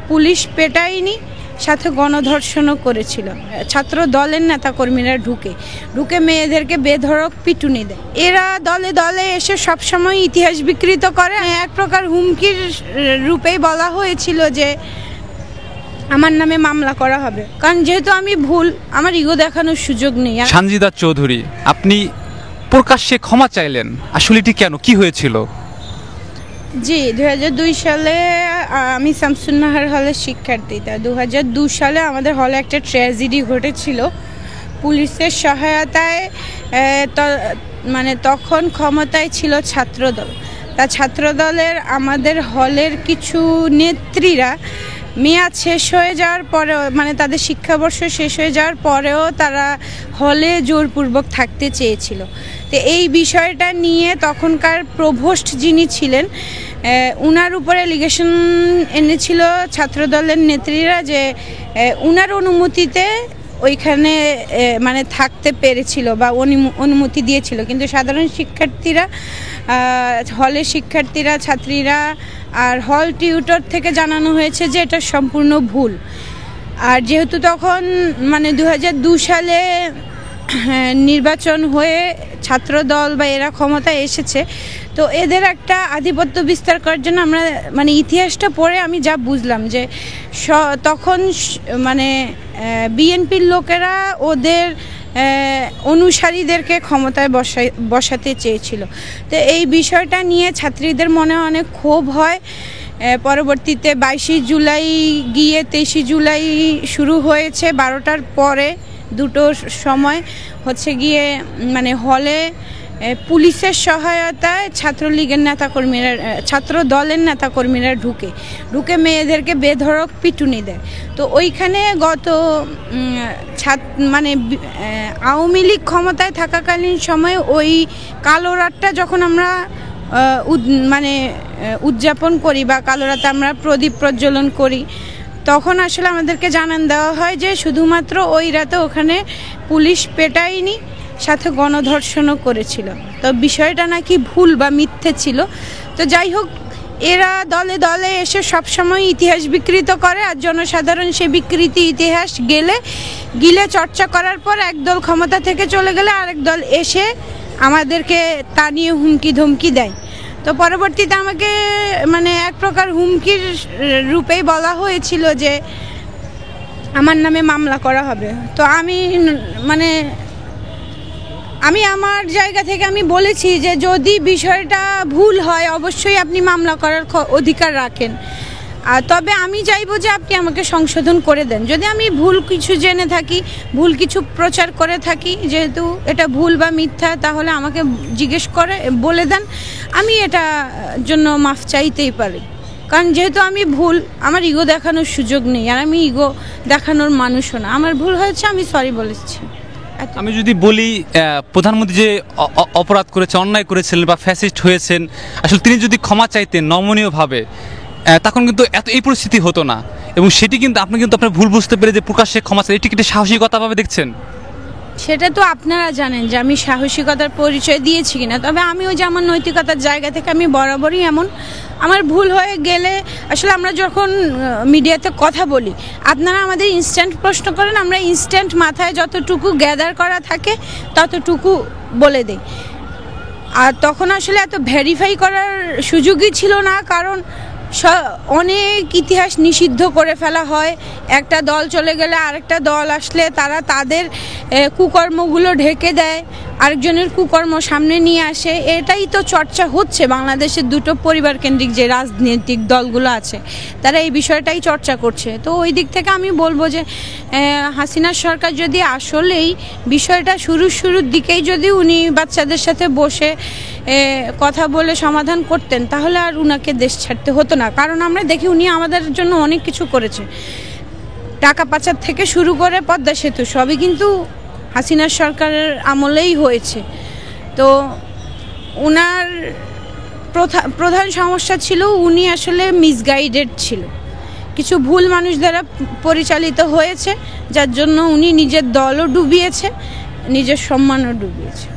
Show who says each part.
Speaker 1: Police পেটায়নি, সাথে গণধর্ষণও করেছিল। ছাত্র দলের নেতাকর্মীরা ঢুকে মেয়েদেরকে বেধড়ক পিটুনি দেয়। এরা দলে দলে এসে সবসময় ইতিহাস বিকৃত করে। এক প্রকার হুমকির রূপেই বলা হয়েছিল যে আমার নামে মামলা করা হবে, কারণ যেহেতু আমি ভুল, আমার ইগো দেখানোর সুযোগ নেই।
Speaker 2: সানজিদা চৌধুরী, আপনি প্রকাশ্যে ক্ষমা চাইলেন, আসলে এটি কেন, কি হয়েছিল?
Speaker 1: জি, 2002 সালে আমি শামসুন্নাহার হলের শিক্ষার্থী। 2002 সালে আমাদের হলে একটা ট্র্যাজেডি ঘটেছিল। পুলিশের সহায়তায় মানে তখন ক্ষমতায় ছিল ছাত্রদল। ছাত্রদলের আমাদের হলের কিছু নেত্রীরা মেয়াদ শেষ হয়ে যাওয়ার পরেও, মানে তাদের শিক্ষাবর্ষ শেষ হয়ে যাওয়ার পরেও তারা হলে জোরপূর্বক থাকতে চেয়েছিল। তো এই বিষয়টা নিয়ে তখনকার প্রভোস্ট যিনি ছিলেন, উনার উপরে এলিগেশন এনেছিল ছাত্রদলের নেত্রীরা যে উনার অনুমতিতে ওইখানে মানে থাকতে পেরেছিল বা অনুমতি দিয়েছিল, কিন্তু সাধারণ শিক্ষার্থীরা, হলের শিক্ষার্থীরা, ছাত্রীরা আর হল টিউটর থেকে জানানো হয়েছে যে এটা সম্পূর্ণ ভুল। আর যেহেতু তখন মানে 2002 সালে নির্বাচন হয়ে ছাত্রদল বা এরা ক্ষমতায় এসেছে, তো এদের একটা আধিপত্য বিস্তার করার জন্য আমরা মানে ইতিহাসটা পড়ে আমি যা বুঝলাম যে তখন মানে বিএনপির লোকেরা ওদের অনুসারীদেরকে ক্ষমতায় বসাতে চেয়েছিল। তো এই বিষয়টা নিয়ে ছাত্রীদের মনে অনেক ক্ষোভ হয়। পরবর্তীতে 22 জুলাই গিয়ে 23 জুলাই শুরু হয়েছে 12টার পরে, দুটোর সময় হচ্ছে গিয়ে মানে হলে পুলিশের সহায়তায় ছাত্রলীগের নেতাকর্মীরা, ছাত্র দলের নেতাকর্মীরা ঢুকে মেয়েদেরকে বেধড়ক পিটুনি দেয়। তো ওইখানে গত মানে আওয়ামী লীগ ক্ষমতায় থাকাকালীন সময়ে ওই কালো রাতটা যখন আমরা মানে উদযাপন করি বা কালো রাতে আমরা প্রদীপ প্রজ্বলন করি, তখন আসলে আমাদেরকে জানান দেওয়া হয় যে শুধুমাত্র ওই রাতে ওখানে পুলিশ পেটায়নি, সাথে গণধর্ষণও করেছিল। তো বিষয়টা নাকি ভুল বা মিথ্যে ছিল। তো যাই হোক, এরা দলে দলে এসে সবসময় ইতিহাস বিকৃত করে, আর জনসাধারণ সে বিকৃতি ইতিহাস গিলে চর্চা করার পর একদল ক্ষমতা থেকে চলে গেলে আরেক দল এসে আমাদেরকে তা নিয়ে হুমকি ধমকি দেয়। তো পরবর্তীতে আমাকে মানে এক প্রকার হুমকির রূপেই বলা হয়েছিল যে আমার নামে মামলা করা হবে। তো আমি আমার জায়গা থেকে আমি বলেছি যে যদি বিষয়টা ভুল হয় অবশ্যই আপনি মামলা করার অধিকার রাখেন, আর তবে আমি চাইবো যে আপনি আমাকে সংশোধন করে দেন। যদি আমি ভুল কিছু জেনে থাকি, ভুল কিছু প্রচার করে থাকি, যেহেতু এটা ভুল বা মিথ্যা, তাহলে আমাকে জিজ্ঞেস করে বলে দেন, আমি এটা জন্য মাফ চাইতেই পারি। কারণ যেহেতু আমি ভুল, আমার ইগো দেখানোর সুযোগ নেই, আর আমি ইগো দেখানোর মানুষও না। আমার ভুল হয়েছে, আমি সরি বলেছি।
Speaker 2: আমি যদি বলি প্রধানমন্ত্রী যে অপরাধ করেছে, অন্যায় করেছিলেন বা ফ্যাসিস্ট হয়েছেন, আসলে তিনি যদি ক্ষমা চাইতেন নমনীয়ভাবে, তখন কিন্তু এই পরিস্থিতি হতো না। এবং সেটি কিন্তু আপনি কিন্তু আপনার ভুল বুঝতে পেরে যে প্রকাশ্যে ক্ষমা চাই, এটি কি সাহসিকতাভাবে দেখছেন?
Speaker 1: সেটা তো আপনারা জানেন যে আমি সাহসিকতার পরিচয় দিয়েছি কিনা। তবে আমি ওই যে আমার নৈতিকতার জায়গা থেকে আমি বরাবরই এমন, আমার ভুল হয়ে গেলে আসলে আমরা যখন মিডিয়াতে কথা বলি, আপনারা আমাদের ইনস্ট্যান্ট প্রশ্ন করেন, আমরা ইনস্ট্যান্ট মাথায় যতটুকু গ্যাদার করা থাকে ততটুকু বলে দেই। আর তখন আসলে এত ভেরিফাই করার সুযোগই ছিল না, কারণ অনেক ইতিহাস নিষিদ্ধ করে ফেলা হয়। একটা দল চলে গেলে আরেকটা দল আসলে তারা তাদের কুকর্মগুলো ঢেকে দেয়, আরেকজনের কুকর্ম সামনে নিয়ে আসে। এটাই তো চর্চা হচ্ছে বাংলাদেশের দুটো পরিবার কেন্দ্রিক যে রাজনৈতিক দলগুলো আছে, তারা এই বিষয়টাই চর্চা করছে। তো ওই দিক থেকে আমি বলবো যে হাসিনা সরকার যদি আসলেই বিষয়টা শুরুর দিকেই যদি উনি বাচ্চাদের সাথে বসে কথা বলে সমাধান করতেন, তাহলে আর উনাকে দেশ ছাড়তে হতো না। কারণ আমরা দেখি উনি আমাদের জন্য অনেক কিছু করেছে, টাকা পাচার থেকে শুরু করে পদ্মা সেতু সবই কিন্তু হাসিনা সরকারের আমলেই হয়েছে। তো ওনার প্রধান সমস্যা ছিল উনি আসলে মিসগাইডেড ছিল, কিছু ভুল মানুষ দ্বারা পরিচালিত হয়েছে, যার জন্য উনি নিজের দলও ডুবিয়েছে, নিজের সম্মানও ডুবিয়েছে।